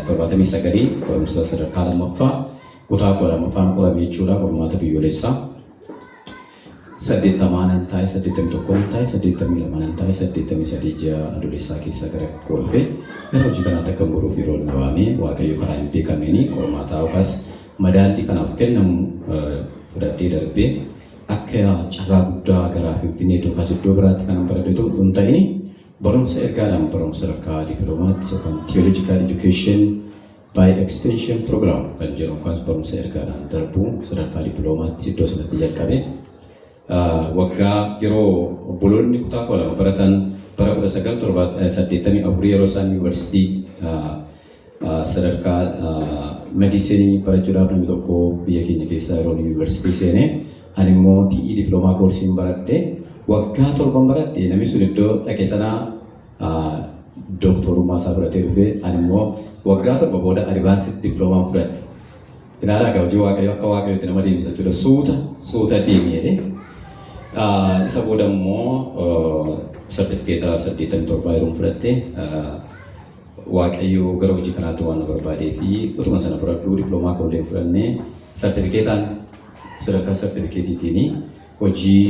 torbatamii sagalii barumsa sadarkaa lammaffaa kutaa kudha lammaffaan qoramee jechuudha. Qormaata biyyoolessaa 80 taa'ee 81 taa'ee 82 taa'ee 83 ji'a adoolessaa keessa gara golfee gara hojii kanaatti akka godhuuf yeroo nawaamee waaqayyo karaa hin beekameen qormaata yookaas madaallii kanaaf kennamu fudhadhee darbee akka carraa guddaa gara Finfinnee yookaas iddoo biraatti kan baradhatu hin ta'in barumsa ergaadhaan barumsa sadarkaa dippiloomaatti yookaan theological education by extension program kan jedhamu yookaas barumsa ergaadhaan darbuu sadarkaa dippiloomaatti iddoo sanatti jalqabe. Waggaa yeroo obboloonni kutaa kudha lama baratan bara 1984 yeroo isaan yuunivarsiitii sadarkaa mediisinii barachuudhaaf namni tokko biyya keenya keessaa yeroo yuunivarsiitii seenee ani immoo TE dippiloomaa koorsiin baradhee waggaa 7 baradhee namni sun iddoo dhaqee sanaa dooktorummaa isaa fudhatee dhufee ani immoo waggaa 7 booda advaansed dippiloomaa fudhadhe. Ilaalaa hojii waaqayyo akka waaqayyootti nama deemsisa jechuudha. Suuta deemee isa booda immoo sartifikeeta 87 yeroo fudhatte waaqayyo gara hojii kanaatti waan na barbaadee fi utuma sana fudhadhuu dippiloomaa koolleen fudhannee sartifikeetaan sadarkaa sartifikeetiitiin hojii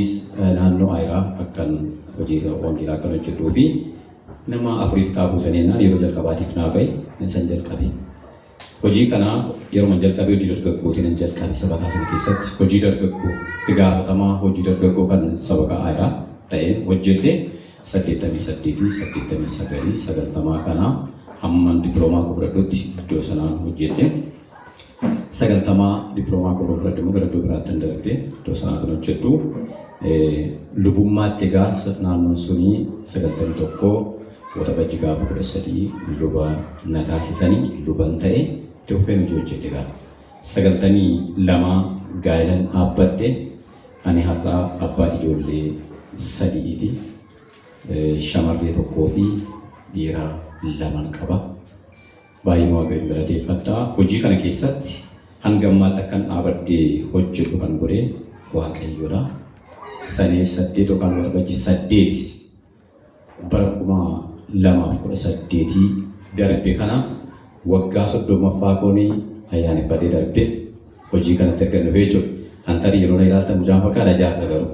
naannoo Ayiraa akkan hojii wangeelaa akkan hojjedhuu fi nama Afriif kaabuu saneenaan yeroo jalqabaatiif naa bahe san jalqabe. Hojii kana yeroo jalqabee hojii dargaggootiin jalqabe sabakaa sana keessatti hojii dargaggoo gaafatamaa hojii dargaggoo kan sabakaa Ayiraa ta'een hojjedhee 88 kana hamman dippiloomaa koo fudhadhutti iddoo sanaan hojjedhee 90 dippiloomaa koo fudhadhee gara iddoo biraatti darbee iddoo sanaa kan hojjedhu lubummaatti egaa naannoon sunii 91 Waxabajji gaafa 13 luba na taasisanii luban ta'e Tufeen hojii hojjedhe gaafa 92 gaa'ilan dhaabbadhe ani har'aa abbaa ijoollee 3ti shamarree tokkoo fi dhiira 2 qaba. Baay'ee waaqayyoon galateeffadha. Hojii kana keessatti hanga ammaatti akkan dhaabadhee hojjedhu kan godhe waaqayyoodha. Sanee 8 yookaan Waxabajji 8 bara 2018 darbe kana waggaa 30ffaa koonii ayyaaneffatee darbe hojii kanatti erga dhufee jiru. Antarii yeroo na ilaaltan mucaan fakkaata jaarsa garuu.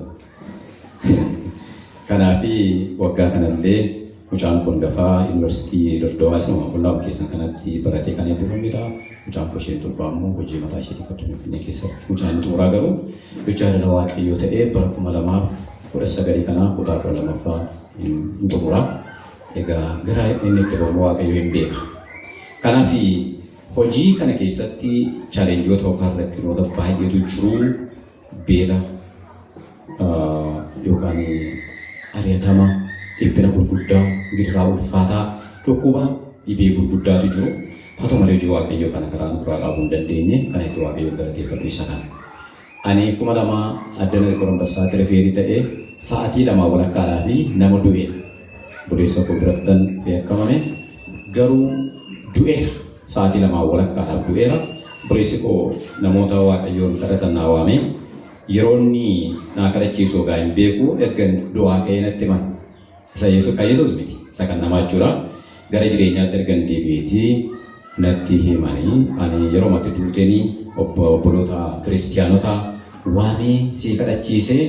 Kanaafi waggaa kanallee mucaan kun gafaa yuunivarsiitii Dordowaa sinuma qullaa keessan kanatti baratee kan eebbifamedha. Mucaan kun isheen torbaa immoo hojii mataa isheetii qabdu Finfinnee keessatti. Mucaan xumuraa garuu jaalala waaqayyoo ta'ee bara 2019 kana kutaa 12ffaa hin xumuraa. Egaa gara inni itti bahu waaqayyoo hin beeka. Kanaaf hojii kana keessatti chaalenjoota yookaan rakkinoota baay'eetu jiru. Beela yookaan ari'atama dhiphina gurguddaa gidiraa ulfaataa dhukkuba dhibee gurguddaatu jiru. Haa ta'u malee hojii waaqayyoo kana karaa nurraa qaabuu hin dandeenye kana itti waaqayyoon galateeffadhu isa kana. Ani 2002 addana Qorambasaa Tirefeerii ta'ee sa'aatii 2 walakkaadhaa fi nama du'eera. Buleessa koo birattan beekamame garuu du'eera. Sa'aatii 2 walakkaadhaaf du'eera. Buleessi koo namoota waaqayyoon kadhatan naa waame yeroo inni naa kadhachiisu ogaa hin beeku erga du'aa ka'ee natti hima. Isa Yesuus miti. Isa kan namaa jechuudha. Gara jireenyaatti erga deebi'eetii natti himanii ani yeroo matti duutanii obboloota kiristiyaanota waamee si kadhachiisee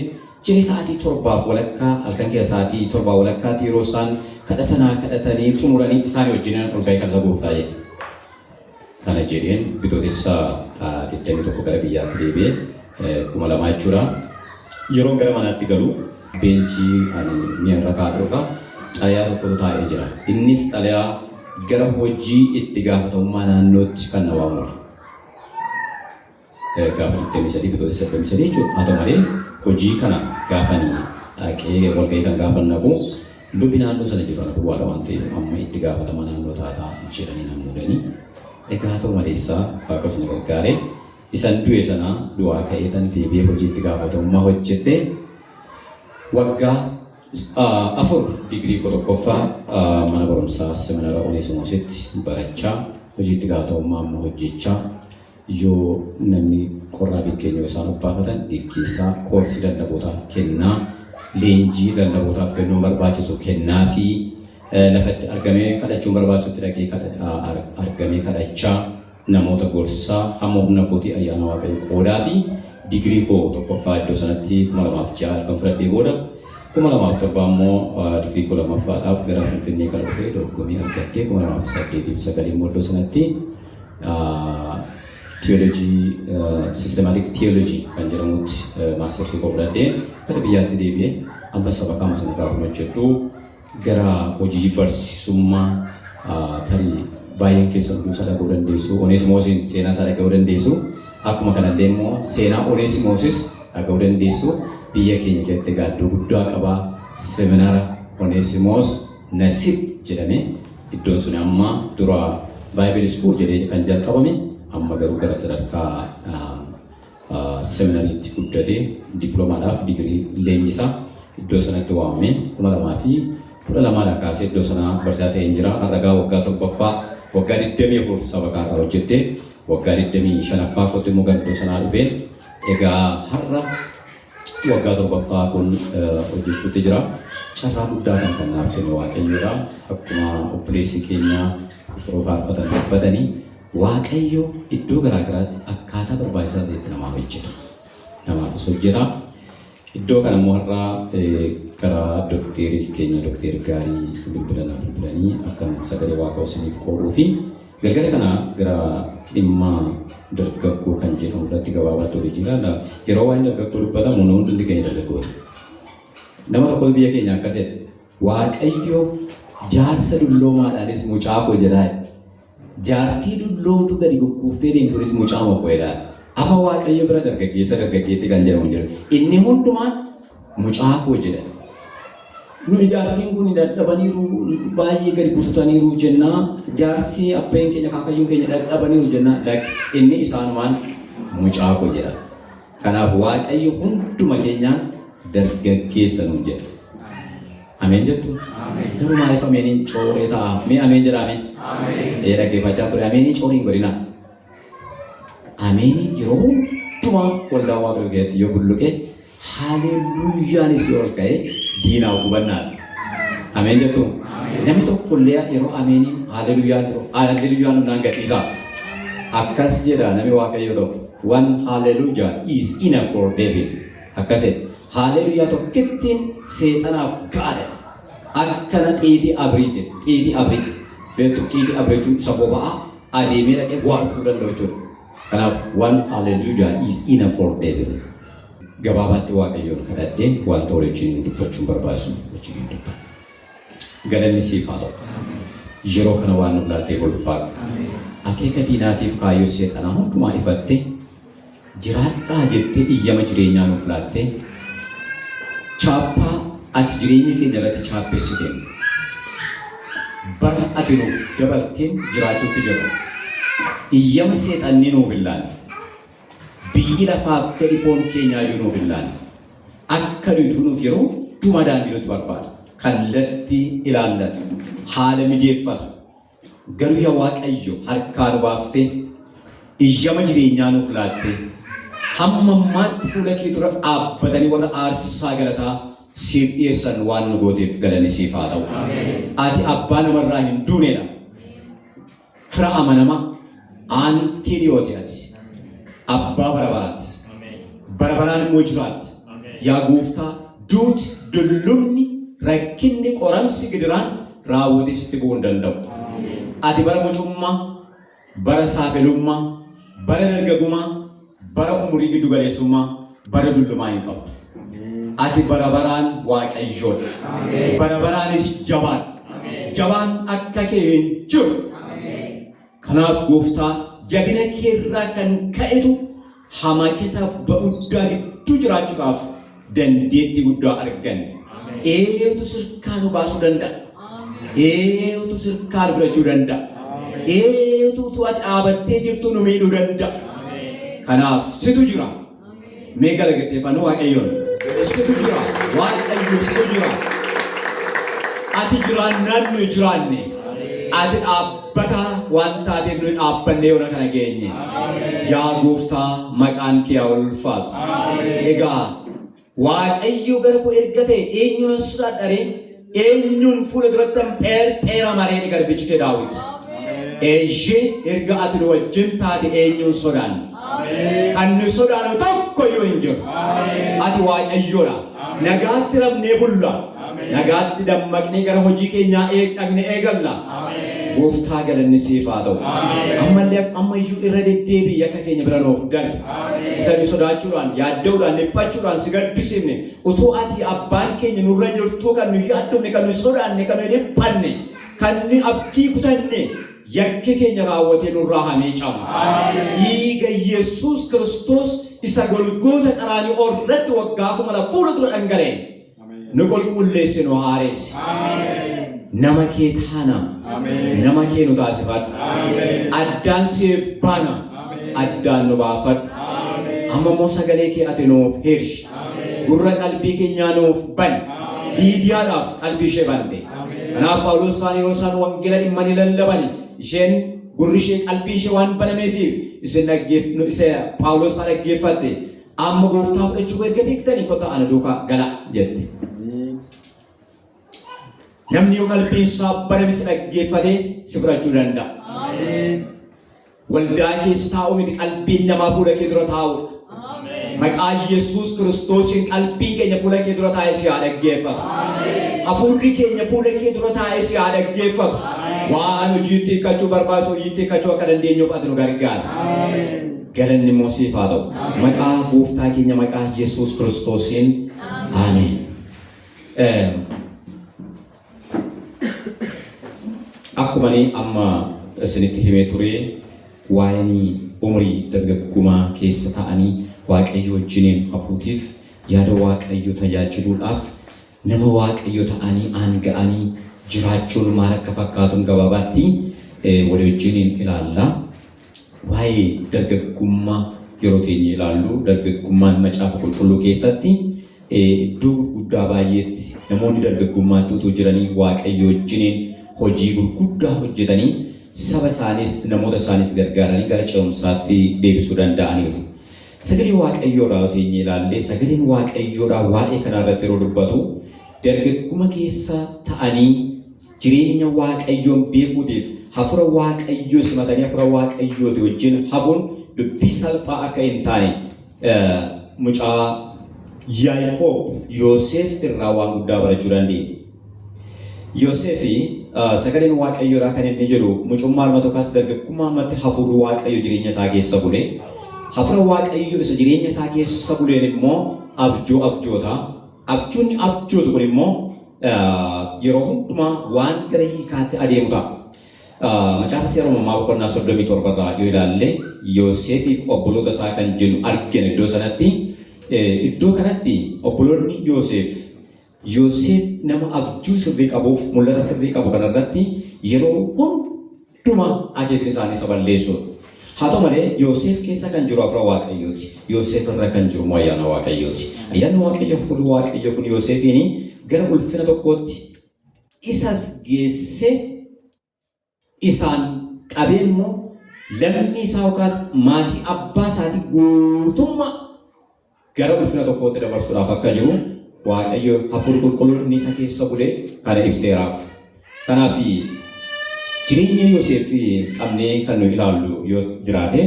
Jadi sa'aatii 7 walakkaa halkan keessa sa'aatii 7 walakkaatti yeroo isaan kadhatanii xumuranii isaan wajjin ol ka'ee kan laguuftaa jedhe. Kana jedheen bitootessa 21 gara biyyaatti deebi'ee 2002 jechuudha. Yeroo gara manaatti galu beenchii ani mi'a irra kaa'urra xalayaa tokkotu taa'ee jira. Innis xalayaa gara hojii itti gaafatamummaa naannootti kan na waamudha. Gaafa 23 bitootessa 23 jechuudha. Haa ta'u malee hojii kana gaafanii dhaqee walgahii kan gaafa naqu lubni naannoo sana jiru ana duwwaadha waan ta'eef amma itti gaafatama naannoo taataa jedhanii namoonni egaa ta'u maleessaa Waaqni na gargaaree isan du'e sana du'aa ka'ee tan deebi'ee hojii itti gaafatamummaa hojjedhee waggaa 4 digirii tokkoffaa mana barumsaa seminaara Oneesimoositti barachaa hojii itti gaafatamummaa amma hojjechaa yoo namni qorraa bikkeenyoo isaan obbaafatan gaggeessaa koorsii lallaboota kennaa leenjii lallabootaaf kennuun barbaachisu kennaa fi lafatti argamee kadhachuun barbaachisutti dhaqee argamee kadhachaa namoota gorsaa hamma humna kootii ayyaana waaqayyo qoodaa fi digirii koo tokkoffaa iddoo sanatti 2006 argamu fudhadhee booda 2007 immoo digirii koo lammaffaadhaaf gara Finfinnee kan dhufee dorgomii argadhee 2008 immoo iddoo sanatti theology systematic theology kan jedhamutti master's koo fudhadhee gara biyyaatti deebi'ee amma sabakaa masanirraa hojjedhu gara hojii barsiisummaa tarii baay'een keessan duusa dhaga'uu dandeessu Oneesimoosiin seenaa isaa dhaga'uu dandeessu akkuma kanallee immoo seenaa Oneesimoosis dhaga'uu dandeessu biyya keenya keessatti gaaddoo guddaa qabaa seminaara Oneesimoos Nasib jedhamee iddoon sun amma dura Bible School jedhee kan jalqabame amma garuu gara sadarkaa seminaariitti guddatee diploomaadhaaf digirii leenjisaa iddoo sanatti waamame 2012 kaasee iddoo sana barsiisaa ta'ee jira. Har'agaa waggaa 7ffaa waggaa 24 sabakaa irraa hojjettee waggaa 25ffaa kootti immoo gara iddoo sanaa dhufeen egaa har'a waggaa 7ffaa kun hojjechuutti jira. Carraa guddaa kan kennaaf kenne Waaqayyoodha. Akkuma obboleessi keenya faarfatan dubbatanii Waaqayyo iddoo garaagaraatti akkaataa barbaachisaa ta'etti namaaf hojjeta. Namaafis hojjeta. Iddoo kana immoo har'aa karaa dokteerii keenya dokteer gaarii bilbilanii akka sagalee Waaqayyoo isiniif qooduu fi galgala kana gara dhimma dargaggoo kan jedhamu irratti gabaabaatti hojii jira. Yeroo waan dargaggoo dubbatamu hundi keenya dargaggoodha. Nama tokko biyya keenya akkasidha. Waaqayyo jaarsa dulloomaadhaanis mucaa koo jedhaa. Jaartii dulloomtu gadi gugguuftee deemtuunis mucaa koo jedhaa. Amma Waaqayyo bira dargaggeetti kan jedhamu jira. Inni hundumaan mucaa koo jedha. Nu jaartiin kun dadhabaniiru baay'ee gadi bututaniiru jennaa. Jaarsi abbeen keenya kaakayyuun keenya dadhabaniiru jennaa. Inni isaanumaan mucaa koo jedha. Kanaaf Waaqayyo hunduma keenyaan dargaggeessa nu jedha. Ameen jettu? Garuu maaliif ameeniin cooree ta'a? Mee ameen jedha ameen? Dhaggeeffachaa ture ameeniin cooriin godhinaa. Ameenii yeroo hundumaa waldaa Waaqayyoo keessatti yoo bulluqe haleluuyaanis yoo ol ka'e diinaa gubannaadha. Ameen jettu? Namni tokkollee yeroo ameenii haleluuyaa nunaan gadhiisaa. Akkas jedha namni Waaqayyoo tokko. One hallelujah is enough for David. Akkasii haleluuyaa tokkittiin seexanaaf gaadha. Akkana xiitii abriiti. Xiitii abrii. Beektu xiitii abrii jechuun isa boba'aa adeemee dhaqee waartuu danda'u jechuudha. Kanaaf one hallelujah is enough for David. Gabaabaatti Waaqayyoon kadhadheen wanta waliin dubbachuun barbaachisu wajjin dubbanna. Galanni siif haa ta'u. Yeroo kana waan nuuf laattee ulfaatu. Akeeka diinaatiif kaayyoo seexanaa hundumaa ifattee jiraadhaa jettee iyyama jireenyaa nuuf laattee chaappaa ati jireenya keenya irratti chaappessite. Bara ati nuuf dabalteen jiraachuutti jiru. Iyyama seexanni nuuf illaan. Biyyi lafaaf gadi foon keenyaa nuuf illaan. Akka nuuf yeroo hundumaa daandii nutti barbaada. Kallattii ilaallata. Haala mijeeffata. Garuu yaa Waaqayyo harkaa nu baaftee iyyama jireenyaa nuuf laattee hamma ammaatti fuula kee dura dhaabbatanii warra aarsaa galataa siif dhiyeessan waan nu gooteef galanni siif haa ta'u. Ati abbaa namarraa hin duunedha. Fira amanamaa aantii dhiyooti ati. Abbaa bara baraati. Bara baraan immoo jiraatti. Yaa gooftaa duuti dullumni rakkinni qoramsi gidiraan raawwatee sitti bu'uu hin danda'u. Ati bara mucummaa, bara saafelummaa, bara dargaggummaa, bara umurii giddu galeessummaa, bara dullumaa hin qabdu. Ati bara baraan Waaqayyoodha. Bara baraanis jabaan. Jabaan akka kee hin jiru. Kanaaf gooftaa jabina keerraa kan ka'etu hamaketa ba'uddaa gidduu jiraachuudhaaf dandeettii guddaa arganne. Eenyutu sirkaa nu baasuu danda'a? Eenyutu sirkaa fudhachuu danda'a? Eenyutu ati dhaabattee jirtu nu miidhuu danda'a? Kanaaf situ jira. Mee galateeffannoo Waaqayyoon. Situ jira. Waaqayyo situ jira. Ati jiraannaan nu jiraanne. Ati dhaabbata waan taateef nu dhaabbannee yoona kana geenye. Yaa gooftaa maqaan kee haa ulfaatu. Egaa Waaqayyo gara koo erga ta'e eenyuun sodaadharee eenyuun fuula duratti pheera maree garbichite Daawit. Eeyyee erga ati nu wajjin taate eenyuun sodaanna. Kan nu sodaanu tokko yoo hin jiru. Ati Waaqayyoodha. Nagaatti rabnee bulla. Nagaatti dammaqnee gara hojii keenyaa dhaqne eegalla. Gooftaa galanni siif haa ta'u. Ammallee ammayyuu irra deddeebii akka keenya bira nuuf darbe. Isaan sodaachuudhaan, yaadda'uudhaan, dhiphachuudhaan si gaddisiifne utuu ati abbaan keenya nurra jirtuu kan nu yaaddofne, kan nu sodaanne, kan nu dhiphanne, kan nu abdii kutanne yakki keenya raawwatee nurraa hamee caama. Dhiiga Yesuus Kiristoos isa Golgoota qaraanii irratti waggaa 2000 fuula dura dhangala'e nu qulqulleessi nu haaressi. Nama kee taana. Nama kee nu taasifadhu. Addaan siif baana. Addaan nu baafadhu. Amma immoo sagalee kee ati nuuf hirshi. Gurra qalbii keenyaa nuuf bani. Liidiyaadhaaf qalbii ishee bante. Kanaaf Phaawulos faan yeroo isaan wangeela dhimma ni lallabani isheen gurri ishee qalbii ishee waan banameef isin Phaawulos faan dhaggeeffatte amma gooftaa fudhachuu erga beektanii kottaa ana duukaa gala jette. Namni yoo qalbiin isaa baname si dhaggeeffatee si fudhachuu danda'a. Waldaa keessa taa'u miti qalbiin namaa fuula kee dura taa'u. Maqaa Yesuus Kiristoosiin qalbiin keenya fuula kee dura taa'ee si haa dhaggeeffatu. Hafuurri keenya fuula kee dura taa'ee si haa dhaggeeffatu. Waan hojiitti hiikkachuu barbaachisu hojiitti hiikkachuu akka dandeenyuuf ati nu gargaara. Galanni immoo siif haa ta'u. Maqaa gooftaa keenya maqaa Yesuus Kiristoosiin ameen. Akkuma amma isinitti himee ture waa'een umurii dargaggummaa keessa ta'anii Waaqayyo wajjiniin hafuutiif yaada Waaqayyo tajaajiluudhaaf nama Waaqayyo ta'anii aanga'anii jiraachuun maal akka fakkaatuun gabaabaatti walii wajjiniin ilaalla. Waa'ee dargaggummaa yeroo teenye ilaallu dargaggummaan macaafa qulqulluu keessatti iddoo guddaa baay'eetti namoonni dargaggummaatti utuu jiranii Waaqayyo wajjiniin hojii gurguddaa hojjetanii saba isaanis namoota isaanis gargaaranii gara ce'umsaatti deebisuu danda'aniiru. Sagalee Waaqayyoodhaa teenye ilaallee sagaleen Waaqayyoodhaa waa'ee kanarratti yeroo dubbatu dargaggummaa keessa ta'anii jireenya Waaqayyoon beekuutiif hafuura Waaqayyoo simatanii hafuura Waaqayyooti wajjin hafuun dubbii salphaa akka hin taane mucaa Yaaqoob Yoosef irraa waan guddaa barachuu dandeenya. Yoosefi sagaleen Waaqayyoodhaa kan inni jedhu mucummaa tokkos dargaggummaatti hafuurri Waaqayyo jireenya isaa keessa bule. Hafuura Waaqayyo isa jireenya isaa keessa buleen immoo abjoota. Abjuun abjootu kun immoo yeroo hundumaa waan gara hiikaatti adeemu ta'a. Macaafa Seera Uumamaa boqonnaa 37 irraa yoo ilaalle Yoosefiif obboloota isaa kan jennu argina iddoo sanatti. Iddoo kanatti obboloonni Yoosef nama abjuu sirrii qabuuf mul'ata sirrii qabu kanarratti yeroo hundumaa akeekni isaanii isa balleessuudha. Haa ta'u malee Yoosef keessa kan jiru hafuura Waaqayyooti. Yoosef irra kan jiru immoo ayyaana Waaqayyooti. Ayyaanni Waaqayyo hafuurri Waaqayyo kun Yoosefiin gara ulfina tokkootti isas geesse isaan qabee immoo lammii isaa yookaas maatii abbaa isaatii guutummaa gara ulfina tokkootti dabarsuudhaaf akka jiru Waaqayyo hafuurri qulqulluun inni isa keessa bulee kana ibseeraaf. Kanaaf jireenya Yoosef qabnee kan nu ilaallu yoo jiraate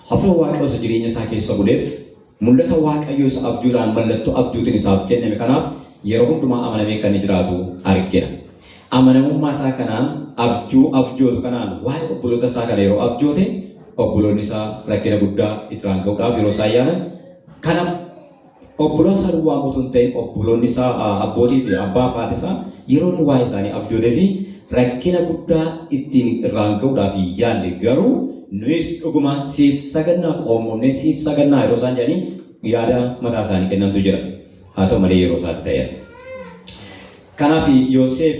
hafuura Waaqayyo isa jireenya isaa keessa buleef mul'ata Waaqayyo isa abjuudhaan mallattoo abjuutiin isaaf kenname kanaaf yeroo hundumaa amanamee kan jiraatu argina. Amanamummaa isaa kanaan abjootu kanaan waa'ee obboloota isaa kana yeroo abjoote obboloonni isaa rakkina guddaa itti raanga'uudhaaf yeroo isaa yaalan kana obboloota isaa duwwaa mootuu hin ta'in obboloonni isaa abbootii fi abbaa haati isaa yeroo inni waa'ee isaanii abjootes rakkina guddaa ittiin raanga'uudhaaf yaalle garuu nuyis dhuguma siif sagannaa qoomomnee siif sagannaa yeroo isaan jedhanii yaada mataa isaanii kennantu jira. Haa ta'u malee yeroo isaatti ta'eera. Kanaaf Yoosef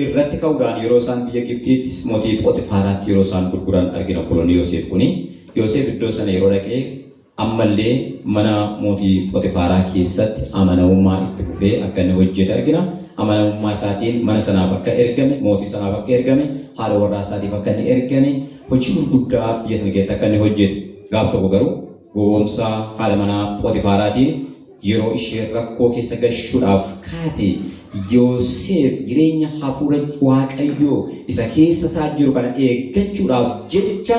irratti ka'uudhaan yeroo isaan biyya Gibxiitti mootii Phoxifaaraatti yeroo isaan gurguran argina obboloonni Yoosef kuni. Yoosef iddoo sana yeroo dhaqee ammallee mana mootii Phoxifaaraa keessatti amanamummaa itti fufee akka inni hojjete argina. Amanamummaa isaatiin mana sanaaf akka ergame, mootii sanaaf akka ergame, haadha warraa isaatiif akka inni ergame, hojii gurguddaa biyya sana keessatti akka inni hojjete. Gaaf tokko garuu gowwoomsaa haadha manaa Phoxifaaraatiin yeroo ishee rakkoo keessa gashuudhaaf kaate Yoosef jireenya hafuura Waaqayyoo isa keessa isaa jiru kana eeggachuudhaaf jecha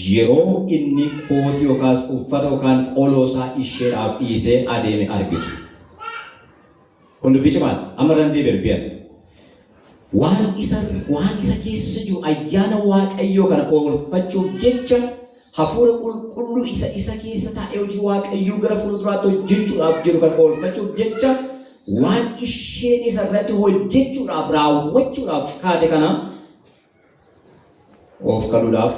yeroo inni kootii yookaas uffata yookaan qoloosaa isheedhaaf dhiisee adeeme argitu. Kun dubbicha maal? Amma dandee berbiyan. Waan isa keessa jiru ayyaana Waaqayyoo kana oolfachuuf jecha hafuura qulqulluu isa keessa taa'ee hojii Waaqayyoo gara fuulduraatti hojjechuudhaaf jiru kan oolfachuuf jecha waan isheen isarratti hojjechuudhaaf raawwachuudhaaf kaate kana of kaluudhaaf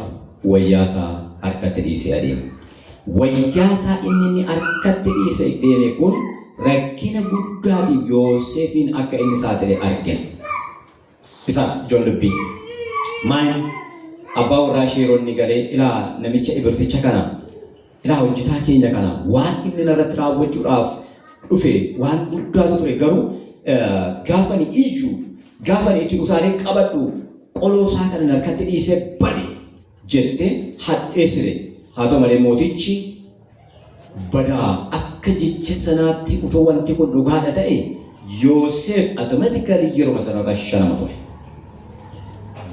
wayyaasaa harkatti dhiisee adeeme. Wayyaasaa inni harkatti dhiisee deeme kun rakkina guddaatiif Yoosefiin akka inni saaxilee argina. Isa ijoon dubbii maal abbaa warraa sheeronni galee ilaa namicha ibirticha kana ilaa hojjetaa keenya kana waan inni narratti raawwachuudhaaf dhufe waan guddaatu ture garuu gaafani itti utaalee qabadhu qoloosaa kana harkatti dhiisee bade jettee hadheessite. Haa ta'u malee mootichi badaa akka jecha sanaatti utoo wanti kun dhugaadha ta'e Yoosef automatically yeroo sanarra shanama ture.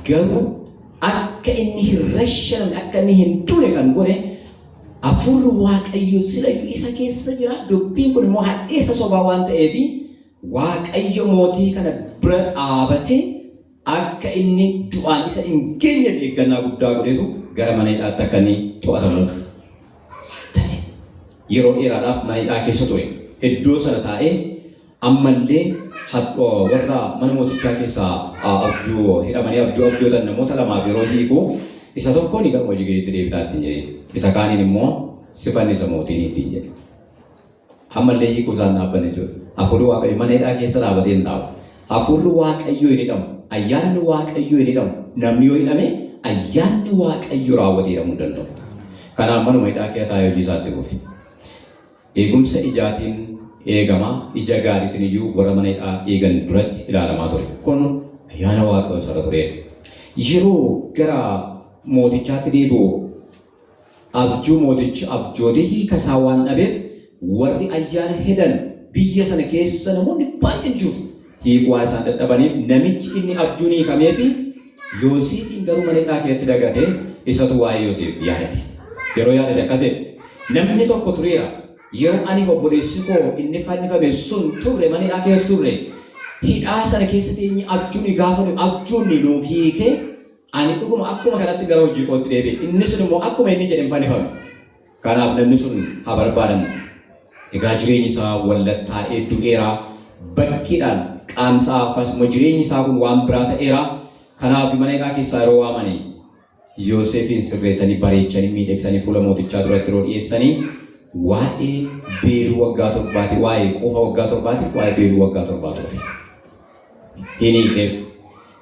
Garuu akka inni hin rashanamne akka inni hin ture kan godhe hafuurri Waaqayyo silayyuu isa keessa jira. Dubbiin kun immoo hadheessa sobaa waan ta'eef Waaqayyo mootii kana bira dhaabatee akka inni du'aan isa hin geenyeef eeggannaa guddaa godhetu gara mana hidhaatti akka inni to'atamuuf ta'e. Yeroo dheeraadhaaf mana hidhaa keessa ture. Iddoo sana taa'ee ammallee warra mana mootichaa keessaa hidhamanii abjootan namoota lamaaf yeroo hiiku isa tokkoon gara hojii keetti deebitaatti jedhe. Isa kaaniin immoo sifanni isa mootiin ittiin jedhe. Ammallee hiikuu isaan dhaabbanne jiru. Hafuurri Waaqayyo mana hidhaa keessa dhaabatee hin dhaabu. Hafuurri Waaqayyoo hin hidhamu. Ayyaanni Waaqayyoo hin hidhamu. Namni yoo hidhame ayyaanni Waaqayyoo raawwatee hidhamuu danda'u. Kanaaf manuma hidhaa keessa taa'ee hojii isaatti fufi. Eegumsa ijaatiin eegamaa ija gaariitiin iyyuu warra mana hidhaa eegan duratti ilaalamaa ture. Kun ayyaana Waaqayyoo sarara turedha. Yeroo gara mootichaatti deebi'u abjuu mootichi abjootee hiika isaa waan dhabeef warri ayyaana hedan biyya sana keessa namoonni baay'een jiru. Hiikuu waan isaan dadhabaniif namichi inni abjuun hiikameefi Yoosefin garuu mana hidhaa keessatti dagatee isatu waa'ee Yoosef yaadate. Yeroo yaadate akkasii namni tokko tureera. Yeroo ani obboleessi koo inni fannifame sun turre mana hidhaa keessa turre hidhaa sana keessatti inni abjuun gaafa abjuun nuuf hiike ani dhuguma akkuma kanatti gara hojii kootti deebi'e. Inni sun immoo akkuma inni jedhe fannifame. Kanaaf namni sun haa barbaadan. Egaa jireenyi isaa wallattaa'ee du'eera. Bakkiidhaan qaamsaa akkasuma jireenyi isaa kun waan biraa ta'eera. Kanaaf mana hidhaa keessaa yeroo waamanii Yoosefin sirreessanii bareechanii miidhagsanii fuula mootichaa duratti yeroo dhiyeessanii waa'ee beeluu waggaa torbaati, waa'ee qofa waggaa torbaatiif waa'ee beeluu waggaa torbaatuuf hin hiikeef.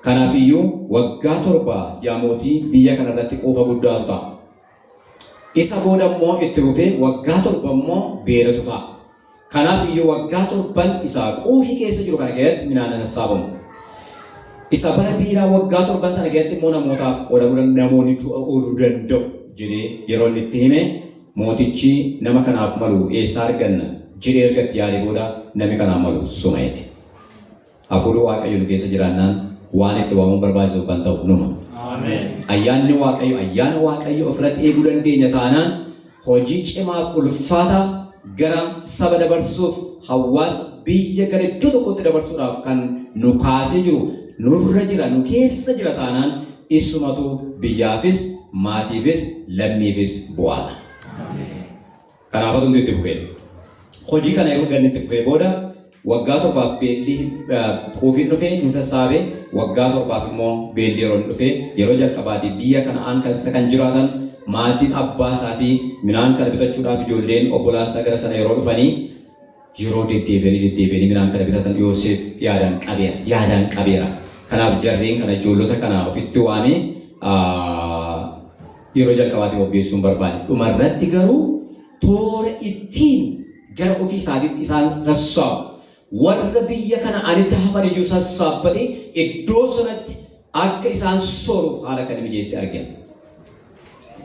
Kanaaf iyyuu waggaa torbaa yaa mootii biyya kanarratti qofa guddaa ta'a. Isa booda immoo itti dhufee waggaa torba immoo beelatu ta'a. Kanaaf iyyuu waggaa torban isaa quufii keessa jiru kana keessatti midhaan sassaabamu. Isa bara biiraa waggaa torban sana keessatti immoo namootaaf qoodamuudhaan namoonni ooluu danda'u jedhee yeroo inni itti hime mootichi nama kanaaf malu eessaa arganna jedhee ergatti yaade booda namni kanaaf malu suma jedhe. Hafuurri Waaqayyo keessa jiraannaan waan itti waamamu barbaachisu kan ta'u numa. Ayyaanni Waaqayyo ayyaana Waaqayyo ofirratti eeguu dandeenya taanaan hojii cimaaf ulfaataa gara saba dabarsuuf hawaasa biyya gara iddoo tokkotti dabarsuudhaaf kan nu kaasee jiru nurra jira nu keessa jira taanaan isumatu biyyaafis maatiifis lammiifis bu'aadha. Kanaaf atumti itti fufee. Hojii kana yeroo ganni itti fufee booda waggaa torbaaf beelli quufiin dhufee hin sassaabee waggaa torbaaf immoo beelli yeroo dhufee yeroo jalqabaati biyya kanaan keessa kan jiraatan maatiin abbaa isaatii midhaan kana bitachuudhaaf ijoolleen obbolaansaa gara sana yeroo dhufanii yeroo deddeebi'anii midhaan kana bitatan Yoosef yaadaan qabeera. Kanaaf jarreen kana ijoollota kana ofitti waamee yeroo jalqabaatiif obbeessuun barbaade. Dhumarratti garuu toora ittiin gara ofii isaatiitti isaan sassaabu. Warra biyya kana anitti hafan iyyuu sassaabbatee iddoo sanatti akka isaan sooruuf haala kan mijeesse argina.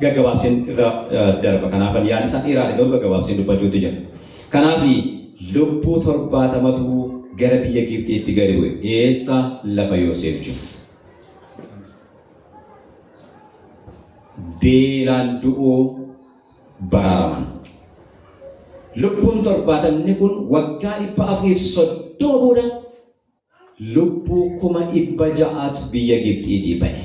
Gaggabaabseen irra darba. Kanaaf yaadni isaa dheeraadha garuu gaggabaabseen dubbachuutti jira. Kanaaf lubbuu 70tu gara biyya Gibxiitti gadi bu'e. Eessa? Lafa Yoosef jiru. Beelaan du'uu baraaraman. Lubbuun 70 kun waggaa 430 booda lubbuu 600 biyya Gibxiitii ba'e.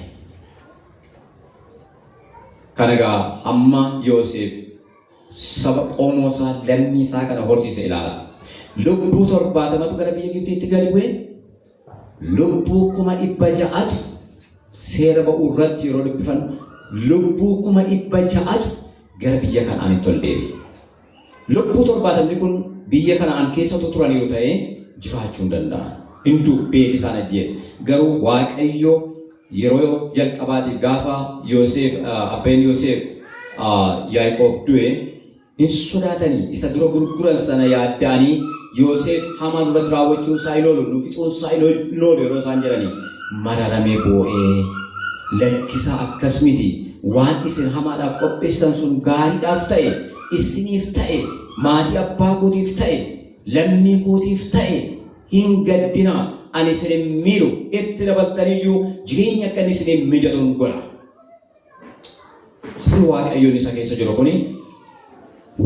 Kanagaa amma Yoosef saba qomoosaa lammiisaa kana horsiise ilaala. Lubbuu 70tu gara biyya Gibxiitti gadi bu'e. Lubbuu 600 seera ba'uu irratti yeroo dubbifan lubbuu 600 gara biyya Kana'aanitti ol deebi'e. Lubbuu 70 kun biyya Kana'aan keessa turaniiru ta'ee jiraachuu hin danda'an. Hinduu beeti isaan ajjeese. Garuu Waaqayyo yeroo jalqabaatiif gaafa Yoosef abbeen Yoosef Yaaqoob du'e hin sodaatanii isa dura gurguran sana yaaddanii Yoosef hamaa duratti raawwachuun isaa iloolu fixuun isaa iloolu yeroo isaan jedhanii mararamee boo'ee lakkisaa akkas miti waan isin hamaadhaaf qopheessitan sun gaariidhaaf ta'e isiniif ta'e maatii abbaa kootiif ta'e lammii kootiif ta'e hin gaddinaa ani isin miidhu itti dabaltaniyyuu jireenya akka inni isin mijatuun godha. Hafuurri Waaqayyoon isa keessa jiru kuni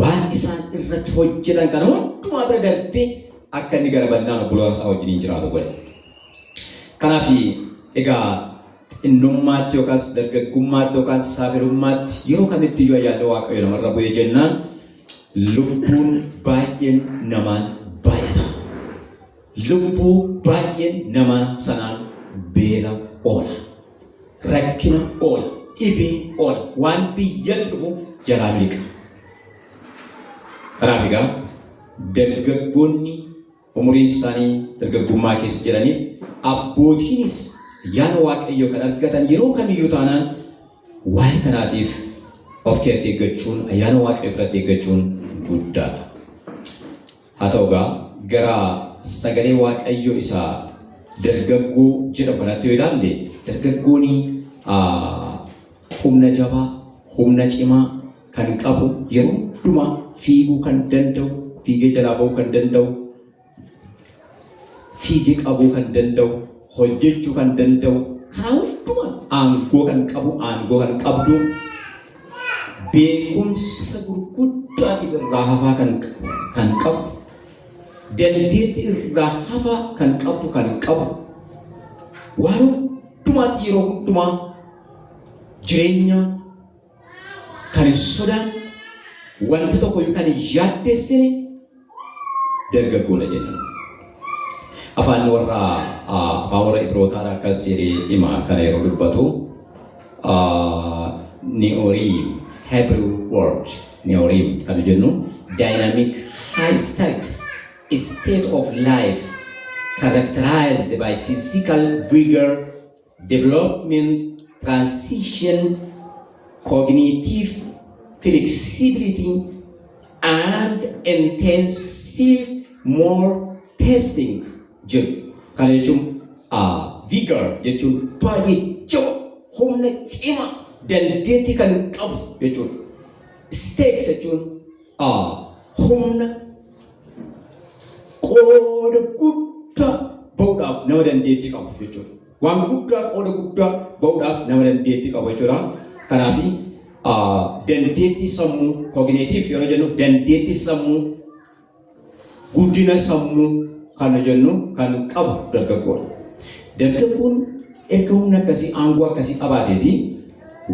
waan isaan irratti hojjetan kana hundumaa bira darbee akka inni gara bal'inaan obboloota isaa wajjin jiraatu godhe. Kanaaf egaa innummaatti yookaas dargaggummaatti yookaas saafirummaatti yeroo kamitti iyyuu ayyaanni Waaqayyo namarra bu'ee jennaan lubbuun baay'een namaan baay'ata. Lubbuu baay'een namaa sanaan beela oola. Rakkina oola. Dhibee oola. Waan biyyatti dhufu jalaa miliqa. Kanaaf egaa dargaggoonni umuriin isaanii dargaggummaa keessa jiraniif abbootiinis ayyaana Waaqayyoo kan argatan yeroo kamiyyuu taanaan waa'ee kanaatiif of keessatti eeggachuun ayyaana Waaqayyoo irratti eeggachuun guddaadha. Haa ta'u egaa gara sagalee Waaqayyoo isaa dargaggoo jedhamu kanatti yoo ilaalle dargaggoonni humna jabaa, humna cimaa kan qabu yeroo hundumaa fiiguu kan danda'u, fiigee jalaa ba'uu kan danda'u, fiigee qabuu kan danda'u, hojjechuu kan danda'u, karaa hundumaa aangoo kan qabu, aangoo kan qabdu, beekumsa gurguddaatiif irraa hafaa kan qabdu, dandeettii irraa hafaa kan qabdu waan hundumaatti yeroo hundumaa jireenya kan hin sodaan wanti tokko iyyuu kan hin yaaddessine dargaggoodha jenna. Afaan warra Ibrootaa akkas jedhee hima kana yeroo dubbatu Neorim Hebrew word Neorim kan jennu dynamic high stakes state of life characterized by physical vigor, development, transition, cognitive flexibility, and intensive more testing. Kan jechuun vigor jechuun baay'ee jaba humna cimaa dandeettii kan qabu jechuudha. Stakes jechuun humna qooda guddaa ba'uudhaaf nama dandeettii qabu jechuudha. Waan guddaa qooda guddaa ba'uudhaaf nama dandeettii qabu jechuudha. Kanaaf dandeettii sammuu cognitive yeroo jennu dandeettii sammuu guddina sammuu kan jennu kan qabu dargaggoodha. Dargaggoon erga humna akkasii aangoo akkasii qabaateeti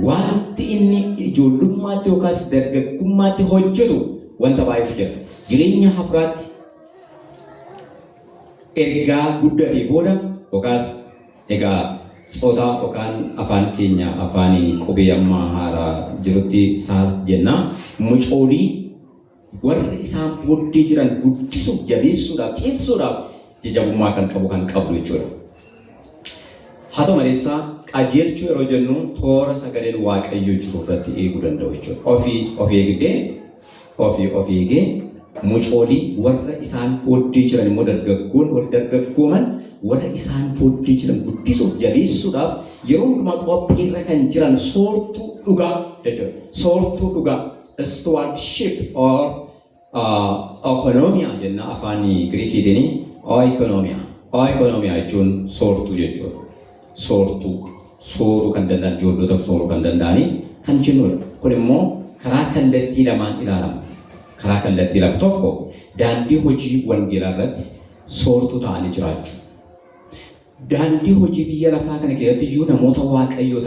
wanti inni ijoollummaatti yookaas dargaggummaatti hojjetu wanta baay'eetu jira. Jireenya hafuuraatti ergaa guddatee booda yookaas egaa sodaa yookaan afaan keenya afaaniin qubee ammaa haaraa jirutti saal jenna mucoolii warra isaan booddee jiran guddisuuf jabeessuudhaaf cimsuudhaaf jajabummaa kan qabdu jechuudha. Haa ta'u malee qajeelchuu yeroo jennu toora sagaleen Waaqayyoo jiru irratti eeguu danda'u jechuudha. Of eegee mucoolii warra isaan booddee jiran immoo dargaggooman warra isaan booddee jiran guddisuuf jabeessuudhaaf yeroo hundumaa qophiirra kan jiran soortuu dhugaa jechuudha. Soortuu dhugaa stewardship or Oikonomiyaa jenna afaan Giriikiitiin oikonomiyaa jechuun soortuu jechuudha. Sooruu kan danda'an ijoollota sooruu kan danda'anii kan jennudha. Kun immoo karaa kallattii lamaan ilaalama. Karaa kallattii lama tokko daandii hojii wangeelaa irratti soortuu ta'anii jiraachuu. Daandii hojii biyya lafaa kana keessatti iyyuu namoota waaqayyoo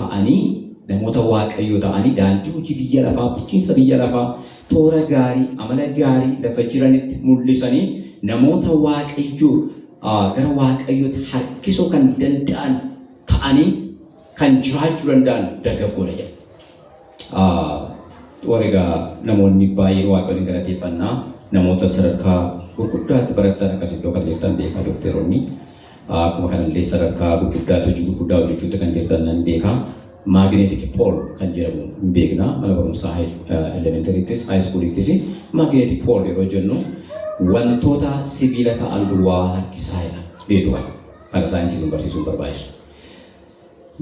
ta'anii daandii hojii biyya lafaa bulchiinsa biyya lafaa toora gaarii amala gaarii lafa jiranitti mul'isanii namoota waaqayyoo gara waaqayyootti harkisuu kan danda'an ta'anii kan jiraachuu danda'an dargaggoodha jedha. Warigaa namoonni baay'een waaqayyoon galateeffannaa namoota sadarkaa gurguddaatti baratan akkas iddoo kan jirtan beekaa dookteroonni akkuma kanallee sadarkaa gurguddaatti hojii gurguddaa hojjechuutti kan jirtan nan beekaa. Magnetic pole kan jedhamu hin beekna mana barumsaa elementaryittis high schoolittis magnetic pole yeroo jennu wantoota sibiila ta'an duwwaa harkisaadha beekama kana saayinsii barsiisuun barbaachisu.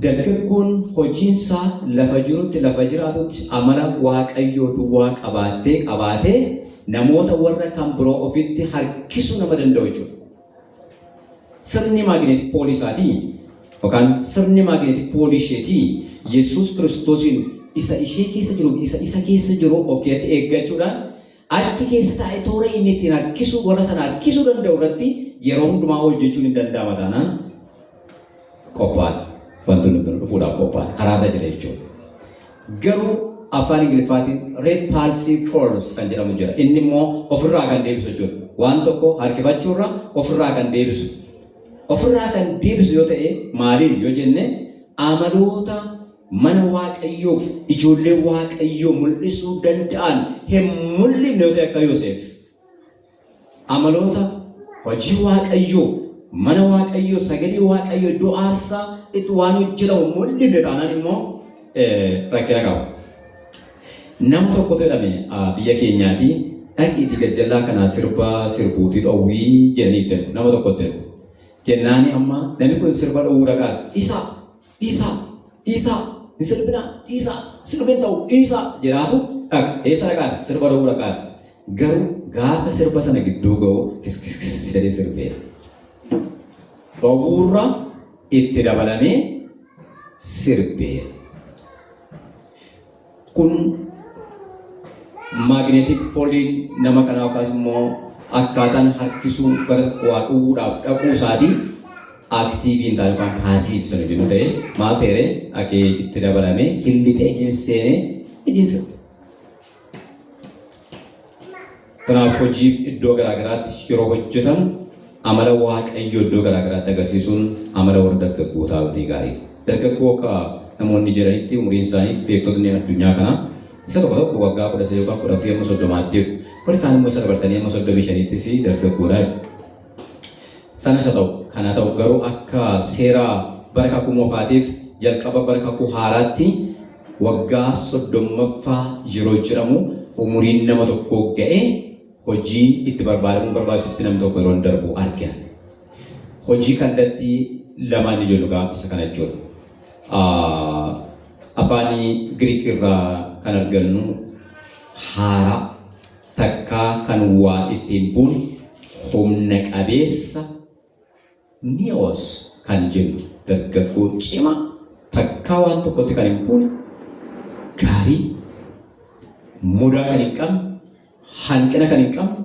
Dargaggoon hojiinsaa lafa jirutti lafa jiraatutti amala waaqayyoo duwwaa qabaatee namoota warra kan biroo ofitti harkisuu nama danda'u jechuudha. Sirni magnetic pole isaatii yookaan sirni magnetic pole isheetii Yesuus Kiristoosin isa ishee keessa jiru isa keessa jiru of keessatti eeggachuudhaan achi keessa taa'ee toora inni ittiin harkisuu warra sana harkisuu danda'u irratti yeroo hundumaa hojjechuun hin danda'ama taanaan qophaadha. Wantoonni kun dhufuudhaaf qophaadha. Karaarra jira jechuudha. Garuu afaan Ingiliffaatiin repulsive force kan jedhamu jira. Inni immoo ofirraa kan deebisu jechuudha. Waan tokko harkifachuurra ofirraa kan deebisu. Ofirraa kan deebisu yoo ta'e maaliin yoo jenne amaloota mana waaqayyoof ijoollee waaqayyoo mul'isuu danda'an hin mul'ifne yoo ta'e akka Yoosef. Amaloota hojii waaqayyoo mana waaqayyoo sagalee waaqayyoo iddoo aarsaa itti waan hojjetamu mul'ifne taanaan immoo rakkina qaba. Nama tokkotu jedhame biyya keenyaatii dhaqiitii gajjallaa kanaa sirbuutii dhowwii jedhanii itti nama tokkotti ergu. Jennaani amma namni kun sirba dhowwuu dhaqaadha. Dhiisaa hin sirbinaa sirbin ta'u dhiisaa jedhaatu dhaqa. Eessa dhaqaadha? Sirba dhowwuu dhaqaadha. Garuu gaafa sirba sana gidduu ga'u kiskis jedhee sirbeera. Dhowwuurra itti dabalamee sirbeera. Kun magnetic pole nama kanaa yookaas immoo akkaataan harkisuu gara waa dhowwuudhaaf dhaquu isaatii aktiivii hin taane yookaan paasiif sana jennu ta'e maal ta'e akee itti dabalamee hillixee seenee sirba. Kanaaf hojii iddoo garaagaraatti yeroo hojjetan amala waaqayyoo iddoo garaagaraatti agarsiisuun amala warra dargaggootaa ta'e gaariidha. Dargaggoo akka namoonni jiranitti umuriin isaanii beektotni addunyaa kanaa isa tokko waggaa 13 yookaan 14 amma 30 warri kaan immoo isa dabarsanii amma 35ttis dargaggoodha. Sanas haa ta'u kana ta'u garuu akka seera bara kakuu moofaatiif jalqaba bara kakuu haaraatti waggaa 30ffaa yeroo jedhamu umuriin nama tokko ga'ee hojii itti barbaadamuun barbaachisutti namni tokko yeroo darbu argina. Hojii kallattii lamaan ni jennu isa kana jechuudha. Afaan Giriik irraa kan argannu haaraa takkaa kan waa ittiin buun humna qabeessa ni'oos kan jennu dargaggoo cimaa takkaa waan tokkotti kan hin buune gaarii mudaa kan hin qabne hanqina kan hin qabne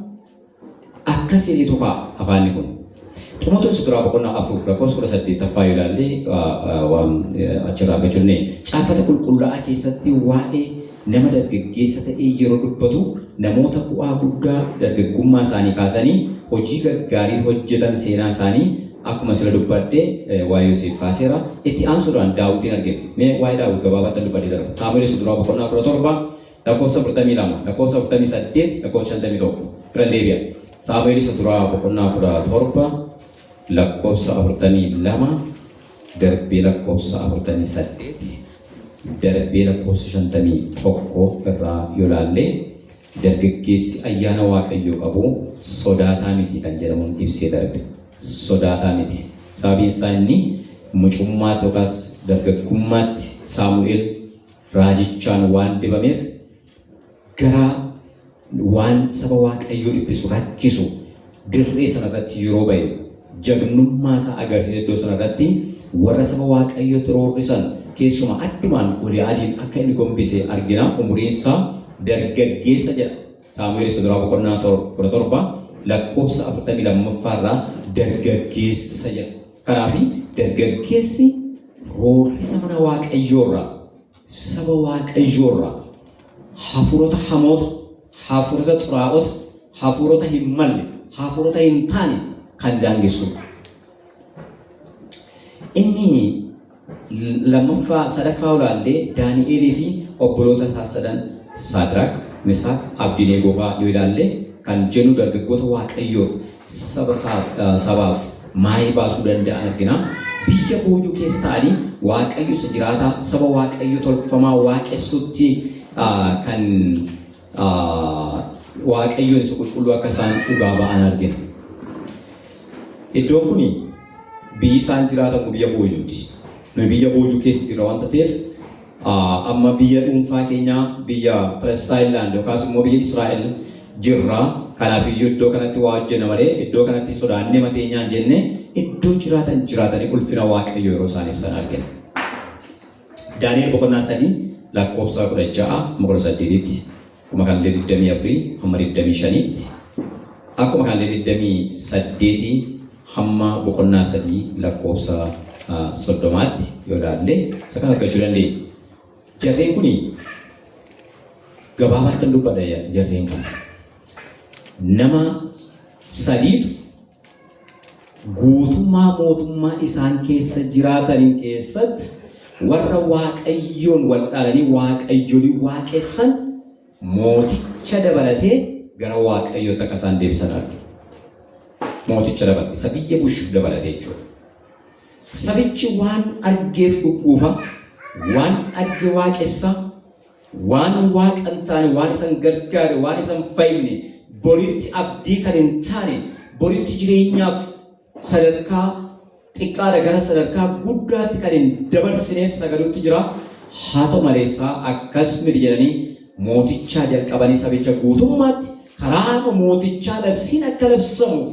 akkasiin tokko afaanni kun. Xumotoonis duraa boqonnaa 4 lakkoofsa 18ffaa yoo ilaalle waan achirraa argachuun caafata qulqullaa'aa keessatti waa'ee nama dargaggeessa ta'ee yeroo dubbatu namoota bu'aa guddaa dargaggummaa isaanii kaasanii hojii gaggaarii hojjetan seenaa isaanii akkuma sila dubbadde waa'ee Yoosef kaaseera itti aansuudhaan Daawitin argina. Mee waa'ee Daawit gabaabaatti dubbadde darba. Saamu'eel duraa boqonnaa 17 lakkoofsa 42 lakkoofsa 48 lakkoofsa 51 bira deebi'a. Saamu'eel duraa boqonnaa 17 lakkoofsa 42 darbee lakkoofsa 48 darbee lakkoofsa 51 irraa yoo ilaalle dargaggeessi ayyaana waaqayyoo qabu sodaataa miti kan jedhamuun ibsee darbe. Sodaataa miti. Sababiin isaa inni mucummaatti yookaas dargaggummaatti Saamu'eel raajichaan waan dibameef gara waan saba waaqayyoo dhiphisu rakkisu dirree sanarratti yeroo bahe jagnummaa isaa agarsiise iddoo sanarratti warra saba waaqayyoo roorrisan keessuma addumaan Goliyaadiin akka inni gombise argina. Umuriin isaa dargaggeessa jedha. Saamu'eel isa duraa boqonnaa 17 lakkoofsa 42 irraa dargaggeessa jedha. Kanaaf dargaggeessi roorrisa mana waaqayyoorraa saba waaqayyoorraa hafuurota hamoota hafuurota xuraa'ota hafuurota hin malle hafuurota hin taane kan daangessu. Inni lammaffaa sadaffaa olaallee Daani'eelii fi obboloota isaa sadan Saadraak, Mesaak, Abdineegoo fa'aa yoo ilaalle kan jennu dargaggoota waaqayyoof sabaaf maayii baasuu danda'an argina. Biyya boojuu keessa ta'anii waaqayyo isa jiraataa saba waaqayyo tolfamaa waaqessutti kan waaqayyoon isa qulqulluu akka isaan dhugaa ba'an argina. Iddoon kun biyyi isaan jiraatamu biyya boojuuti. Nuyi biyya boojuu keessa jirra wanta ta'eef amma biyya dhuunfaa keenyaa biyya Palestaayilaand yookaas immoo biyya Israa'el jirra. Kanaaf iyyuu iddoo kanatti waa hojjenna malee iddoo kanatti sodaannee mateenyaan jenne iddoo jiraatanii ulfina waaqayyoo yeroo isaan ibsan argina. Daani'el boqonnaa 3 lakkoofsa 16 akkuma kan 24 hamma 25tti akkuma kan 28 hamma boqonnaa 3 lakkoofsa 30tti yoo ilaalle isa kan argachuu dandeenya. Jarreen kun gabaabatti kan dubbata jarreen kun nama sadiitu guutummaa mootummaa isaan keessa jiraataniin keessatti warra waaqayyoon wal dhaalanii waaqayyoon waaqessan mooticha dabalatee gara waaqayyootti akka isaan deebisan argina. Mooticha dabalatee isa biyya bush dabalatee jechuudha. Sabichi waan argeef gugguufa, waan arge waaqessa, waan waaqa hin taane, waan isan gargaare, waan isan fayyine, boritti abdii kan hin taane, boritti jireenyaaf sadarkaa xiqqaadha gara sadarkaa guddaatti kan hin dabarsineef sagaluutti jira. Haa ta'u malee akkas miti jedhanii mootichaa jalqabanii sabicha guutummaatti karaa mootichaa labsiin akka labsamuuf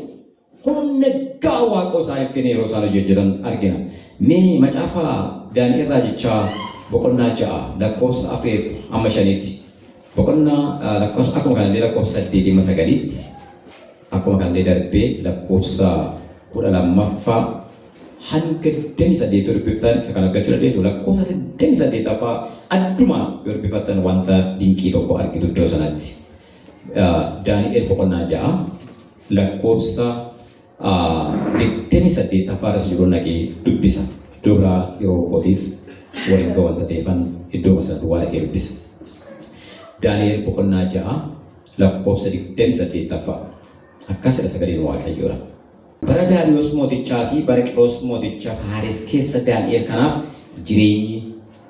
humna gahaa Waaqa isaaniif kennee yeroo isaan hojjetan argina. Mee macaafa Daani'el raajichaa boqonnaa 6 lakkoofsa 4 hamma 5tti boqonnaa lakkoofsa akkuma kanallee lakkoofsa 8 hamma 9tti akkuma kanallee darbee lakkoofsa 12ffaa hanga 28 dubbiftan isa kan argachuu dandeessu. Lakkoofsa 88ffaa adduma yoo dubbifatan wanta dinqii tokko argitu iddoo sanatti. Daani'el boqonnaa 6 lakkoofsa 28ffaa irras jiru naqee dubbisa. Iddoo biraa yeroo kootiif waliin ga'u wanta ta'eefan iddoo sana duwwaa dhaqee dubbisa. Daani'el boqonnaa 6 lakkoofsa 28ffaa akkasidha sagaleen waaqayyoodha. Bara Daariyoos mootichaa fi bara Qiroos mooticha Faares keessa Daani'el kanaaf jireenyi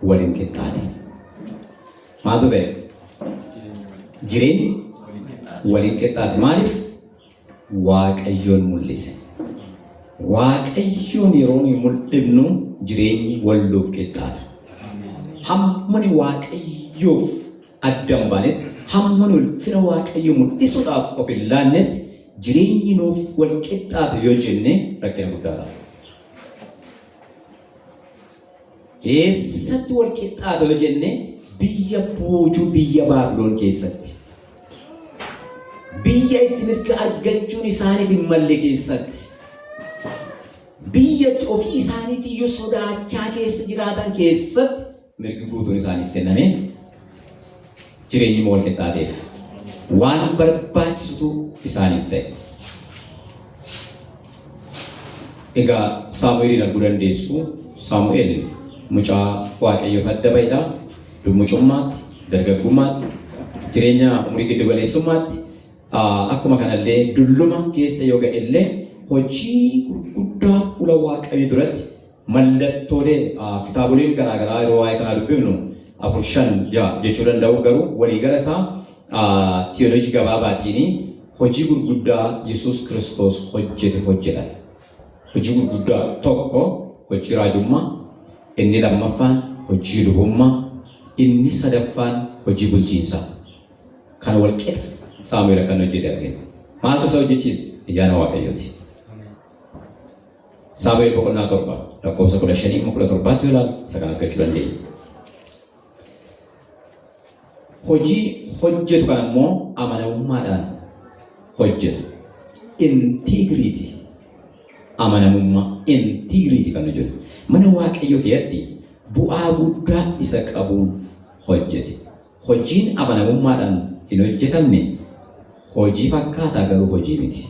waliin qixxaate. Maaltu ta'e? Jireenyi waliin qixxaate. Maaliif? Waaqayyoon mul'ise. Waaqayyoon yeroo nuyi mul'ifnu jireenyi walloof qixxaata. Hammani waaqayyoof adda hin baanetti, hammani ulfina waaqayyoo mul'isuudhaaf of hin laannetti jireenyi nuuf wal qixxaatu yoo jenne rakkina guddaadha. Eessatti wal qixxaatu yoo jenne biyya boojuu biyya Baabiloon keessatti. Biyya itti mirga argachuun isaaniif hin malle keessatti. Biyya ofii isaaniitii iyyuu sodaachaa keessa jiraatan keessatti mirgi guutuun isaaniif kenname jireenyi wal qixxaateef waan barbaachisutu isaaniif ta'e. Egaa Saamu'eelin arguu dandeessu. Saamu'eel mucaa waaqayyoof adda ba'edha. Mucummaatti, dargaggummaatti, jireenya umurii giddu galeessummaatti akkuma kanallee dulluma keessa yoo ga'e illee hojii gurguddaa fuula waaqayyoo duratti mallattoolee kitaaboleen garaagaraa yeroo waa'ee kanaa dubbifnu 4-5 jechuu danda'u. Garuu waliigala isaa teoloojii gabaabaatiin hojii gurguddaa Yesuus Kiristoos hojjetan. Hojii gurguddaa tokko hojii raajummaa, inni lammaffaan hojii lubummaa, inni sadaffaan hojii bulchiinsaa. Kan wal qixa Saamu'eel akka inni hojjete argina. Maaltu isa hojjechiise? Ayyaana Waaqayyooti. Saamu'eel boqonnaa 7 lakkoofsa 15-17 yoo ilaalu isa kan argachuu dandeenya. Hojii hojjetu kan ammoo amanamummaadhaan hojjetu. Integrity. Amanamummaa integrity kan hojjetu. Mana Waaqayyoo keessatti bu'aa guddaa isa qabuun hojjete. Hojiin amanamummaadhaan hin hojjetamne hojii fakkaataa garuu hojii miti.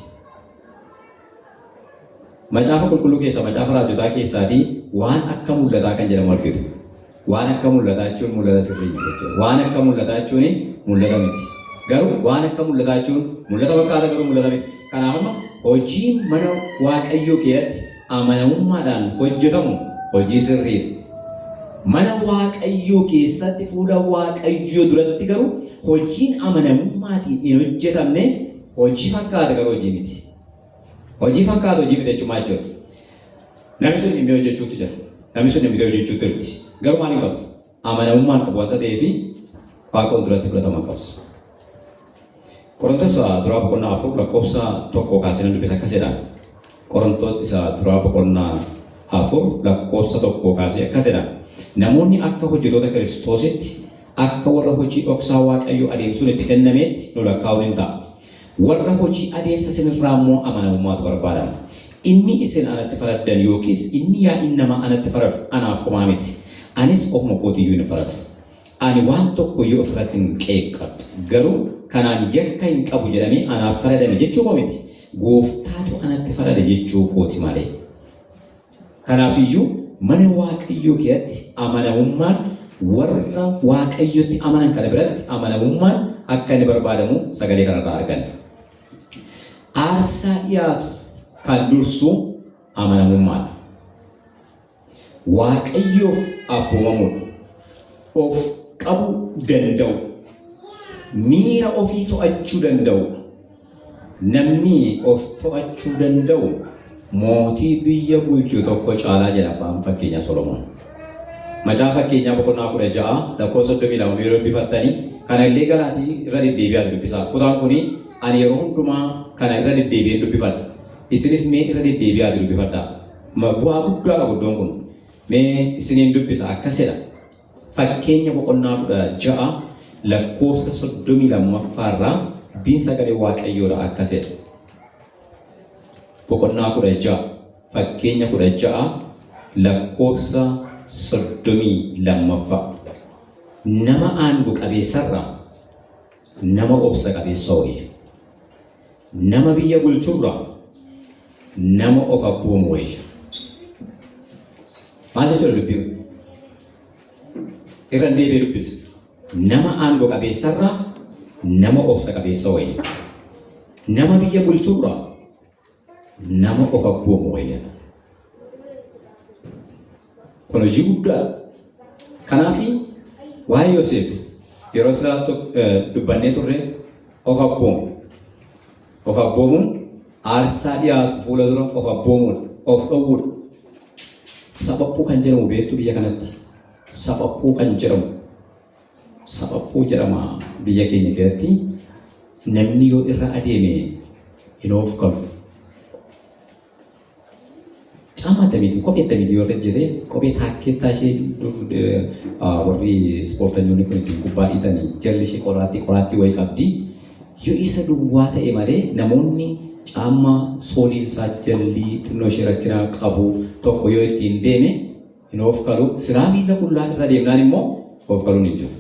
Macaafa qulqulluu keessa macaafa raajotaa keessaatii waan akka mul'ataa kan jedhamu argitu. Waan akka mul'ataa jechuun mul'ata sirrii miti jechuudha. Waan akka mul'ataa jechuun mul'ata miti. Garuu waan akka mul'ataa jechuun mul'ata fakkaataa garuu mul'ata miti. Kanaaf amma hojiin mana Waaqayyoo keessatti amanamummaadhaan hojjetamu hojii sirriidha. Mana Waaqayyoo keessatti fuula Waaqayyoo duratti garuu hojiin amanamummaatiin hin hojjetamne hojii fakkaata garuu hojii miti. Hojii fakkaata hojii miti jechuun maal jechuudha? Namni sun dhimma hojjechuutti jira. Namni sun dhimma hojjechuutti jirti. Garuu maal hin qabu? Amanamummaan qabu wanta ta'eef Waaqa duratti fudhatama qabu. Qorontos duraa boqonnaa 4 lakkoofsa 1 kaasee dubbisa akkasidha. Qorontos isa duraa boqonnaa 4 lakkoofsa 1 kaasee akkasidha. Namoonni akka hojjetoota Kiristoositti akka warra hojii dhoksaa Waaqayyoo adeemsuun itti kennameetti nu lakkaa'uun hin ta'a. Warra hojii adeemsa isinirraa immoo amanamummaatu barbaadama. Inni isin anatti faraddan yookiis inni yaa'in nama anatti faradu anaaf homaa miti. Anis ofuma kootiyyuu hin faradu. Ani waan tokko yoo ofirratti hin qeeqqadhu. Garuu kanaan yakka hin qabu jedhamee anaaf faradame jechuu koo miti. Gooftaatu anatti farada jechuu kooti malee. Kanaafiyyuu mana Waaqayyoo keessatti amanamummaan warra Waaqayyotti amanan kana biratti amanamummaan akka inni barbaadamu sagalee kanarraa arganna. Aarsaa dhiyaatu kan dursu amanamummaadha. Waaqayyoof abboomamuudha. Of qabuu danda'u. Miira ofii to'achuu danda'udha. Namni of to'achuu danda'u mootii biyya bulchuu tokko caalaa jedha abbaan fakkeenyaa Solomoon. Macaafa fakkeenyaa boqonnaa 16 lakkoofsa 32 yeroo dubbifattanii kana illee galaatii irra deddeebi'aa dubbisaa. Kutaan kuni ani yeroo hundumaa kana irra deddeebi'ee dubbifadha. Isinis mee irra deddeebi'aa dubbifadhaa. Bu'aa guddaa qabu iddoon kun. Mee isiniin dubbisa akkasidha. Fakkeenya boqonnaa 16 lakkoofsa 32 irraa biin sagalee Waaqayyoodha akkasidha. Boqonnaa 16 fakkeenya 16 lakkoofsa 32 nama aangoo qabeessarraa nama obsa qabeessa wayya. Nama biyya bulchurraa nama of abboomu wayya. Maal jechuudha dubbiin? Irra deebi'ee dubbisa. Nama aangoo qabeessarraa nama obsa qabeessa wayya. Nama biyya bulchurraa nama of abboomu wayya. Kun hojii guddaa. Kanaafi waa'ee Yoosef yeroo silaa dubbannee turre of abboomu. Of abboomuun aarsaa dhiyaatu fuula dura of abboomuudha. Of dhowwuudha. Sabaphuu kan jedhamu beektu biyya kanatti. Sabaphuu kan jedhamu. Sabaphuu jedhama biyya keenya keessatti namni yoo irra adeeme hin of qabu. Caamaa damiiti kophee damiiti yoo hojjete kophee taakkeettaa ishee warri ispoortanyoonni kun ittiin kubbaa dhiitanii jalli ishee qoraattii wayii qabdi. Yoo isa duwwaa ta'e malee namoonni caamaa sooliin isaa jalli xinnoo ishee rakkinaa qabu tokko yoo ittiin deeme hin of qalu. Silaa miila qullaa irra deemnaan immoo of qaluun hin jiru.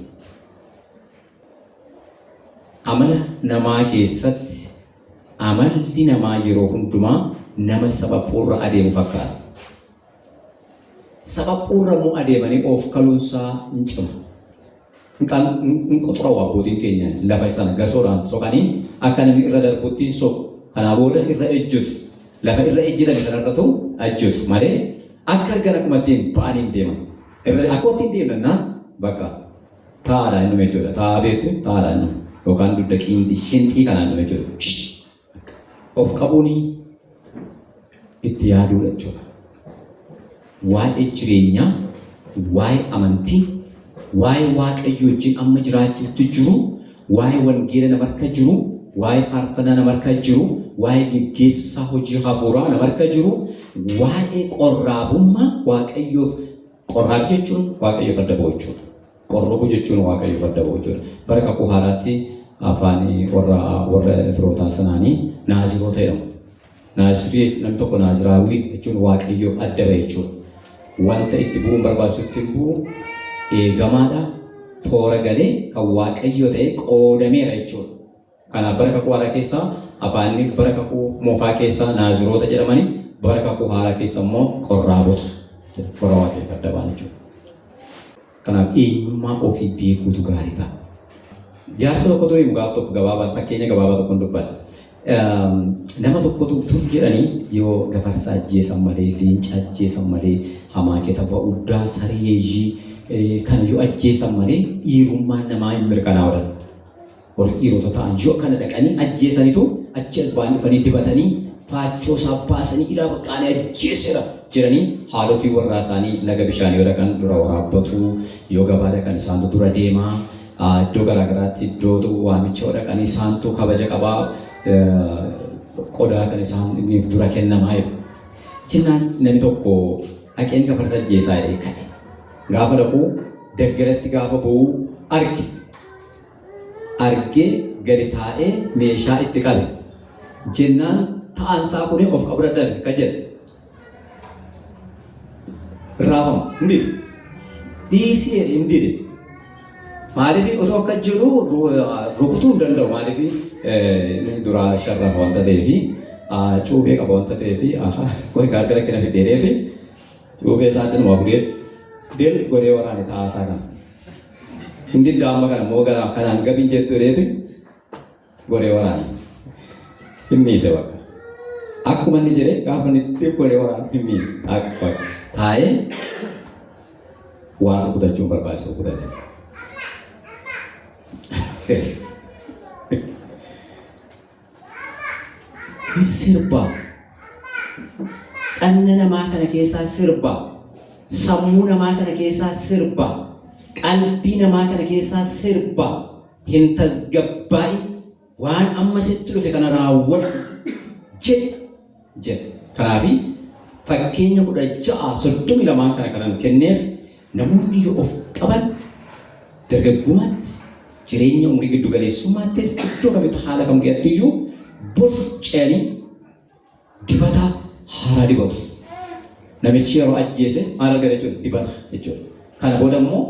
Amala namaa keessatti amalli namaa yeroo hundumaa nama sabaphuurra adeemu fakkaata. Sabaphuurra immoo adeemanii of kaluunsaa hin cima. Hin qoxuraa'u abbootiin keenya lafa sana gasoodhaan soqanii akka namni irra darbutti soqu. Kanaa booda irra ejjetu. Lafa irra ejjetame sanarra ta'u ejjetu malee akka argan akkuma ittiin ba'anii deeman. Akkuma ittiin deemnaan bakka taa'aadhaan inni jechuudha. Taa'aa beektu taa'aadhaan yookaan dugda shinxii kanaan inni jechuudha. Of qabuuni itti yaaduudha jechuudha. Waa'ee jireenyaa, waa'ee amantii, waa'ee Waaqayyo wajjin amma jiraachuutti jiru, waa'ee wangeela nama harka jiru waa'ee faarfannaa nama harka jiru, waa'ee geggeessaa hojii hafuuraa nama harka jiru, waa'ee qorraabummaa Waaqayyoof qorraab jechuun Waaqayyoof adda ba'u jechuudha. Qorrobuu jechuun Waaqayyoof adda ba'u jechuudha. Bara kakuu haaraatti afaan warra birootaa sanaanii naaziroota jedhamu. Naazirii namni tokko naaziraawii jechuun Waaqayyoof adda ba'e jechuudha. Wanta itti bu'uun barbaachisutti hin bu'u eegamaadha. Toora galee kan Waaqayyoo ta'e qoodameera jechuudha. Kanaaf bara kakuu haaraa keessaa afaanni bara kakuu moofaa keessaa naaziroota jedhamanii bara kakuu haaraa keessa immoo qorraabota warra Waaqayyoof adda ba'an jechuudha. Kanaaf eenyummaa ofii beekuutu gaarii ta'a. Jaarsa tokko ta'e gaaf tokko gabaabaa fakkeenya gabaabaa tokko dubbadha. Nama tokkotu tur jedhanii yoo gafarsa ajjeesan malee, leenca ajjeesan malee, hamaaketa ba'uddaa sareejii kan yoo ajjeesan malee dhiirummaan namaa hin mirkanaa'udha. Warri dhiirota ta'an yoo kana dhaqanii ajjeesanitu achi as ba'anii dhufanii dibatanii faachoo isaa baasanii ilaa baqqaanii ajjeeseera jedhanii haalotii warraa isaanii laga bishaanii yoo dhaqan dura waraabbatu, yoo gabaa dhaqan isaantu dura deemaa, iddoo garaagaraatti iddoo waamicha yoo dhaqanii isaantu kabaja qabaa, qodaa kan isaaniif dura kennamaa jiru. Jennaan namni tokko dhaqeen gafarsa ajjeesaa jedhee ka'e. Gaafa dhaquu daggaratti gaafa bu'uu argee gadi taa'ee meeshaa itti qabe. Jennaan ta'ansaa kuni of qabra dhabe ka jedhe. Raafama hin dide. Dhiisii hin dide. Maaliif otoo akka jiru rukutuu hin danda'u. Maaliif duraa sharrafa wanta ta'eefi cuubee qaba wanta ta'eefi wayi gargara akkana fiddeefi cuubee isaatti nama fudhee del godhee waraane taa'asaa kana. Hindi daama kana moo gara kanaan gabiin jettu dheeti godhee waraane. Himmiise bakka. Akkuma inni jedhee gaafa inni godhee waraane himmiise. Akka taa'ee waa rukutachuun barbaachisu rukutate. Sirbaa. Dhanna namaa kana keessaa sirbaa. Sammuu namaa kana keessaa sirbaa. Qalbii namaa kana keessaa sirbaa. Hin tasgabbaa'i. Waan amma sitti dhufe kana raawwadhu jedhe. Kanaafi fakkeenya 16:32 kana kanan kenneef namoonni yoo of qaban dargaggummaatti jireenya umurii giddu galeessummaattis iddoo kamittu haala kam keessatti iyyuu borceeni dibata haaraa dibatu. Namichi yeroo ajjeese maal argata jechuudha? Dibata jechuudha. Kana booda immoo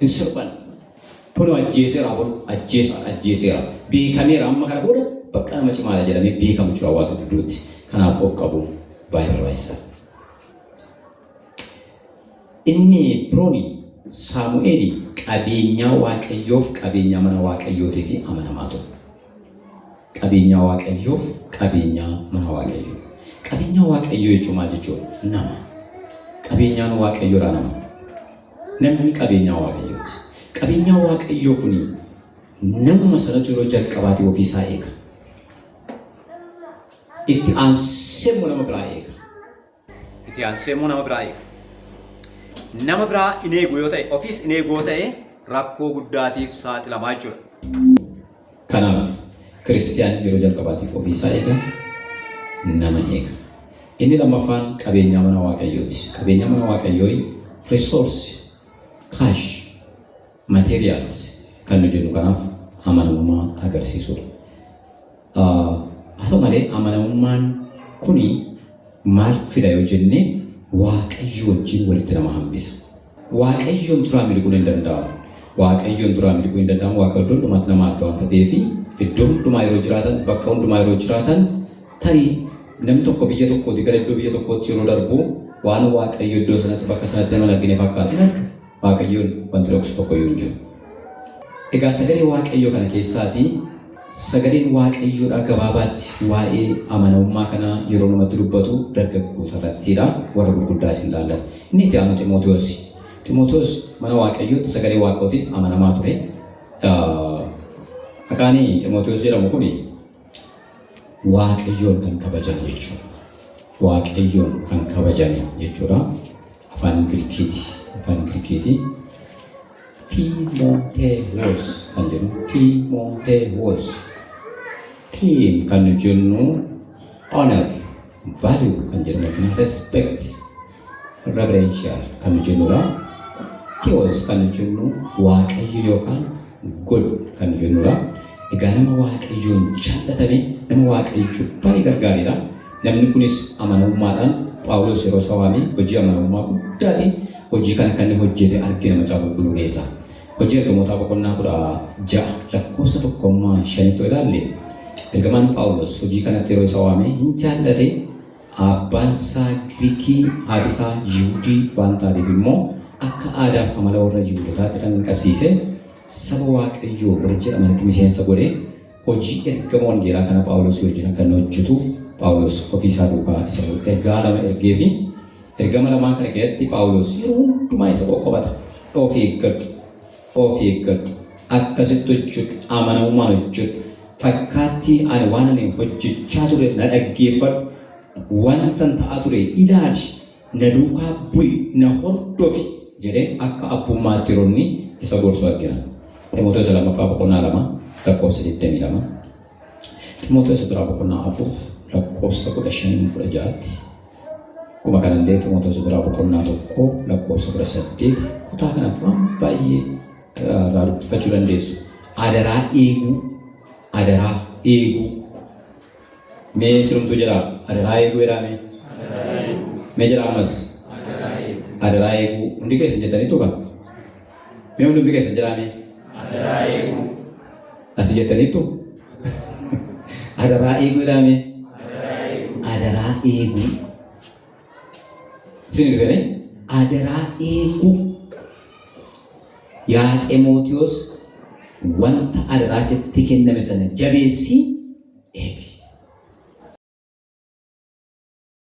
hin sirban. Kunoo ajjeeseera bulu ajjeeseera. Beekameera amma kana booda bakka nama cimaadha jedhamee beekamu jechuudha hawaasa gidduutti. Kanaaf of qabu baay'ee barbaachisaadha. Inni birooni Saamu'eel qabeenyaa Waaqayyoof qabeenyaa mana Waaqayyootii fi amanamaa ture. Qabeenyaa Waaqayyoof qabeenyaa mana Waaqayyoo. Qabeenyaa Waaqayyoo jechuun maal jechuudha? Nama. Qabeenyaan Waaqayyoodha nama. Namni qabeenyaa Waaqayyooti. Qabeenyaa Waaqayyoo kuni namuma sanatu yeroo jalqabaatee ofiisaa eega. Itti aansee immoo nama biraa eega. Nama biraa in eegu yoo ta'e, ofiis in eegu yoo ta'e rakkoo guddaatiif saaxilamaa jira. Kanaaf Kiristiyaan yeroo jalqabaatiif ofiisaa eega, nama eega. Inni lammaffaan qabeenyaa mana Waaqayyooti. Qabeenyaa mana Waaqayyoo resource, cash, materials kan nu jennu kanaaf amanamummaa agarsiisudha. Haa ta'u malee amanamummaan kuni maal fida yoo jenne Waaqayyo wajjin walitti nama hambisa. Waaqayyoon duraa miliquun hin danda'amu. Waaqayyoon duraa miliquun hin danda'amu. Waaqayyoon hundumaatti nama arga wanta ta'eef iddoo hundumaa yeroo jiraatan, bakka hundumaa yeroo jiraatan tarii namni tokko biyya tokkooti gara iddoo biyya tokkootti yeroo darbu waan Waaqayyo iddoo sanatti bakka sanatti nama argine fakkaata hin arga. Waaqayyoon wanti dhoksu tokko iyyuu hin jiru. Egaa sagalee Waaqayyoo kana keessaatii sagaleen Waaqayyoodha gabaabaatti waa'ee amanamummaa kana yeroo namatti dubbatu dargaggoota irrattidha. Warra gurguddaas hin laallatu. Inni itti aanu Ximootiyoos. Ximootiyoos mana Waaqayyootti sagalee Waaqayyootiif amanamaa ture. Maqaan Ximootiyoos jedhamu kuni Waaqayyoon kan kabajan jechuudha. Waaqayyoon kan kabajan jechuudha. Afaan Giriikiiti. Timoteewos kan jedhu Timoteewos. team kan jennu honor, value kan jennu respect, reverential kan jennu la theos kan jennu waaqayyo yookaan god kan jennu la egaa nama waaqayyoon jaallatanii nama waaqayyo baay'ee gargaaridha. Namni kunis amanamummaadhaan Phaawulos yeroo sawaame hojii amanamummaa guddaatiin hojii kana kan hojjete argina macaafa qulqulluu keessaa. Hojii ergamootaa boqonnaa 16 lakkoofsa 1-5 ilaalle ergamaan Phaawulos hojii kanatti yeroo sawaame hin jaallate abbaan isaa Giriikii haati isaa Yihuudii waan taateef immoo akka aadaaf amala warra Yihuudotaatti kan qabsiise saba waaqayyoo warra jedhamanitti miseensa godhe hojii ergama wangeelaa kana Phaawulos wajjin akka inni hojjetuuf Phaawulos ofii isaa duukaa isa ergaa lama ergee fi ergama lamaan kana keessatti Phaawulos yeroo hundumaa isa qoqqobata. Of eeggadhu akkasitti hojjedhu amanamummaan hojjedhu fakkaattii ani waan ani hojjechaa ture na dhaggeeffadhu wantan ta'aa ture ilaali na duukaa bu'i na hordofi jedhee akka abbummaatti yeroo isa gorsu argina. Timootewos 2:22 Timootewos 4 lakkoofsa 15-16 kuma kanallee Timootewos 1 lakkoofsa 18 kutaa kana waan baay'ee dubbifachuu dandeessu. Adaraa eeguu mee sirumtuu jedha adaraa eeguu jedhame mee jedha ammas adaraa eeguu hundi keessa jettaniitu kan mee hundi keessa jedhame adaraa eeguu asii jettaniitu adaraa eeguu jedhame adaraa eeguu isin dhufanii adaraa eeguu yaa Ximootiyoos wanta adaraa sitti kenname sana jabeessii eegi.